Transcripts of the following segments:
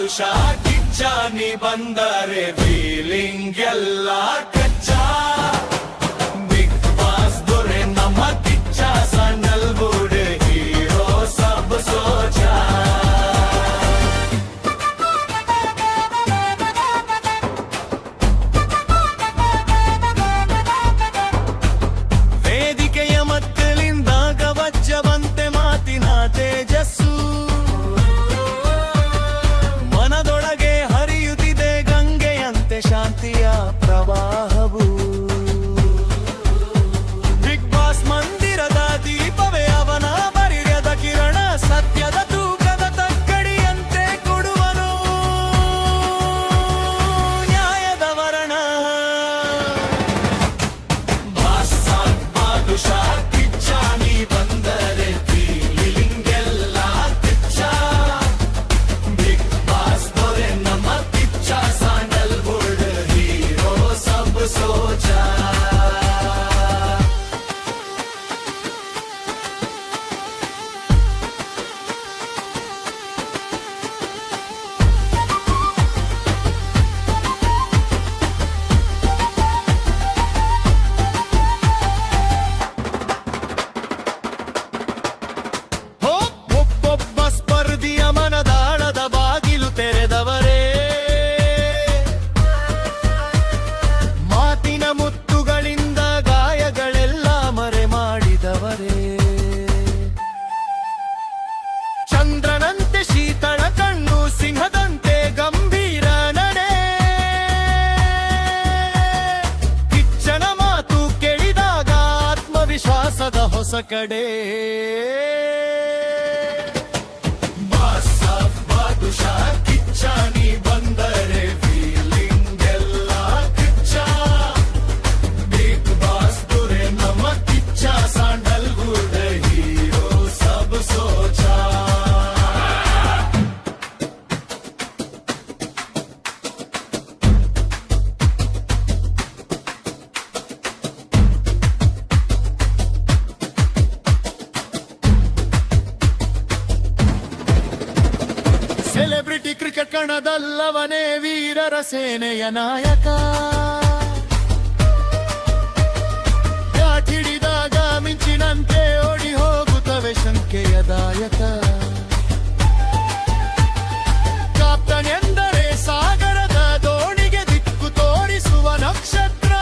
ಬಾದುಷಾ ಕಿಚ್ಚ ನೀ ಬಂದರೆ ಫೀಲಿಂಗ್ ಎಲ್ಲ ಕಚ್ಚಾ ಬಿಗ್ ಬಾಸ್ ದೊರೆ ನಮ್ಮ ಕಿಚ್ಚ ಸಣ್ಣಲ್ ಬುಡ್ ಹೀರೋ ಸಬ್ ಸೋಚಾ ವೇದಿಕೆಯ ಮಕ್ಕಳಿಂದಾಗ ವಜ್ಜವಂತೆ ಮಾತಿನ ತೇಜಸ್ಸು ಮನದೊಳಗೆ ಹರಿಯುತ್ತಿದೆ ಗಂಗೆಯಂತೆ ಶಾಂತಿಯ ಪ್ರವಾಹವು ಬಿಗ್ ಬಾಸ್ ಮಂದಿರದ ದೀಪವೇ ಅವನ ಬರಿಯದ ಕಿರಣ ಸತ್ಯದ ತೂಕದ ತಕ್ಕಡಿಯಂತೆ ಕೊಡುವನು ನ್ಯಾಯದ ವರ್ಣ ಬಾದುಷಾ ಕಿಚ್ಚ ನೀ ಬಂದರೆ ಫೀಲಿಂಗ್ ಎಲ್ಲ ಕಿಚ್ಚ ಬಿಗ್ ಬಾಸ್ ದೊರೆ ನಮ್ಮ ಕಿಚ್ಚ ಸ್ಯಾಂಡಲ್ ವುಡ್ ಹೀರೋ ಸಬ್ ಸೋಚಾ ಒಬ್ಬೊಬ್ಬ ಸ್ಪರ್ಧಿಯ ಮನದಾಳದ ಬಾಗಿಲು ತೆರೆದವರೇ ಮಾತಿನ ಮುತ್ತುಗಳಿಂದ ಗಾಯಗಳೆಲ್ಲ ಮರೆ ಮಾಡಿದವರೇ ಚಂದ್ರನಂತೆ ಶೀತಳ ಕಣ್ಣು ಸಿಂಹದಂತೆ ಗಂಭೀರ ನಡೆ ಕಿಚ್ಚನ ಮಾತು ಕೇಳಿದಾಗ ಆತ್ಮವಿಶ್ವಾಸದ ಹೊಸ ಕಡೆ ಬಾದುಷಾ ಕಿಚ್ಚ ನೀ ಬಂದರೆ ಫೀಲಿಂಗ್ ಎಲ್ಲ ಕಿಚ್ಚ ಬಿಗ್ ಬಾಸ್ ದೊರೆ ನಮ್ಮ ಕಿಚ್ಚ ಸ್ಯಾಂಡಲ್ ವುಡ್ ಹೀರೋ ಸಬ್ ಸೋಚಾ ಸೆಲೆಬ್ರಿಟಿ ಕ್ರಿಕೆಟ್ ಕಣದಲ್ಲವನೇ ವೀರರ ಸೇನೆಯ ನಾಯಕ ಬ್ಯಾಟ್ ಹಿಡಿದಾಗ ಮಿಂಚಿನಂತೆ ಓಡಿ ಹೋಗುತ್ತವೆ ಶಂಕೆಯ ದಾಯಕ ಕ್ಯಾಪ್ಟನ್ ಎಂದರೆ ಸಾಗರದ ದೋಣಿಗೆ ದಿಕ್ಕು ತೋರಿಸುವ ನಕ್ಷತ್ರ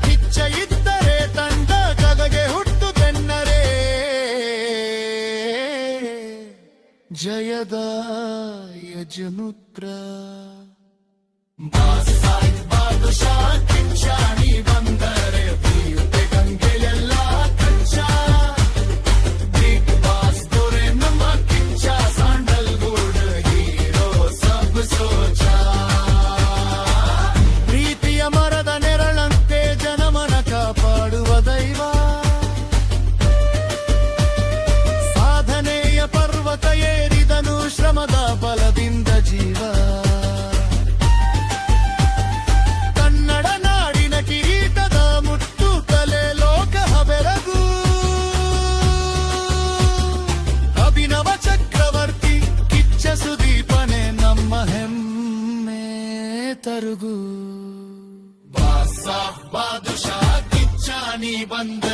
ಕಿಚ್ಚ ಇದ್ದರೆ ತಂಡ ಕದಗೆ ಹುಟ್ಟು ಬೆನ್ನರೇ ಜಯದ ಯಜಮುತ್ರ ಬಾದುಷಾ ಕಿಚ್ಚ ನೀ ಬಂದರೆ ಪ್ರಿಯುತೆ ಗಂಗೆಯೆಲ್ಲ ಕಚ್ಚ ಬಿಗ್ ಬಾಸ್ ದೊರೆ ನಮ್ಮ ಕಿಚ್ಚ ಸ್ಯಾಂಡಲ್ ವುಡ್ ಹೀರೋ ಸಬ್ ಸೋಚಾ ಪ್ರೀತಿಯ ಮರದ ನೆರಳಂತೆ ಜನಮನ ಕಾಪಾಡುವ ದೈವ ಸಾಧನೆಯ ಪರ್ವತ ಏರಿದನು ಶ್ರಮದ ಬಲದಿಂದ ಜೀವ ಕನ್ನಡ ನಾಡಿನ ಕಿರೀಟದ ಮುಟ್ಟು ತಲೆ ಲೋಕ ಬೆರಗು ಅಭಿನವ ಚಕ್ರವರ್ತಿ ಕಿಚ್ಚ ಸುದೀಪನೆ ನಮ್ಮ ಹೆಮ್ಮೆ ತರುಗು ಬಾದುಷಾ ಕಿಚ್ಚ ನೀ ಬಂದ